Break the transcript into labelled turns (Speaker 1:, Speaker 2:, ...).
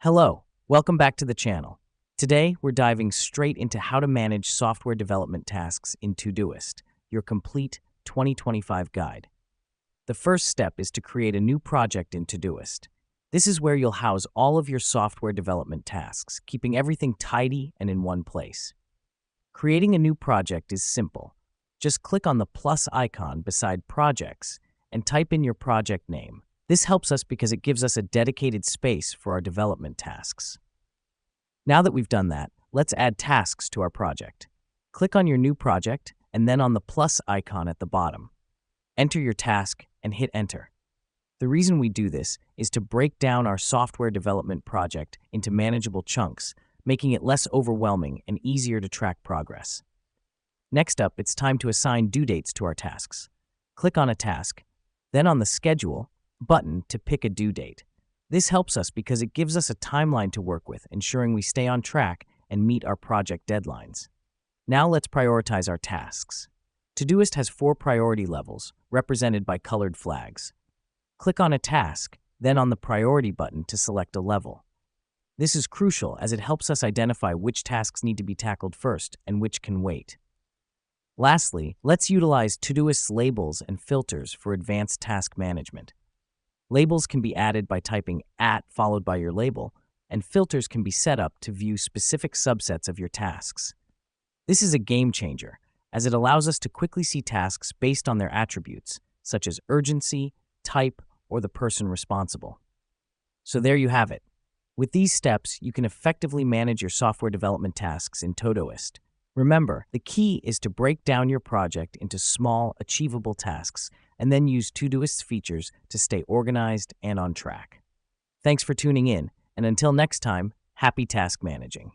Speaker 1: Hello, welcome back to the channel. Today, we're diving straight into how to manage software development tasks in Todoist, your complete 2025 guide. The first step is to create a new project in Todoist. This is where you'll house all of your software development tasks, keeping everything tidy and in one place. Creating a new project is simple. Just click on the plus icon beside Projects and type in your project name. This helps us because it gives us a dedicated space for our development tasks. Now that we've done that, let's add tasks to our project. Click on your new project and then on the plus icon at the bottom. Enter your task and hit enter. The reason we do this is to break down our software development project into manageable chunks, making it less overwhelming and easier to track progress. Next up, it's time to assign due dates to our tasks. Click on a task, then on the Schedule button to pick a due date. This helps us because it gives us a timeline to work with, ensuring we stay on track and meet our project deadlines. Now let's prioritize our tasks. Todoist has 4 priority levels, represented by colored flags. Click on a task, then on the priority button to select a level. This is crucial as it helps us identify which tasks need to be tackled first and which can wait. Lastly, let's utilize Todoist's labels and filters for advanced task management. Labels can be added by typing @ followed by your label, and filters can be set up to view specific subsets of your tasks. This is a game changer, as it allows us to quickly see tasks based on their attributes, such as urgency, type, or the person responsible. So there you have it. With these steps, you can effectively manage your software development tasks in Todoist. Remember, the key is to break down your project into small, achievable tasks and then use Todoist's features to stay organized and on track. Thanks for tuning in, and until next time, happy task managing.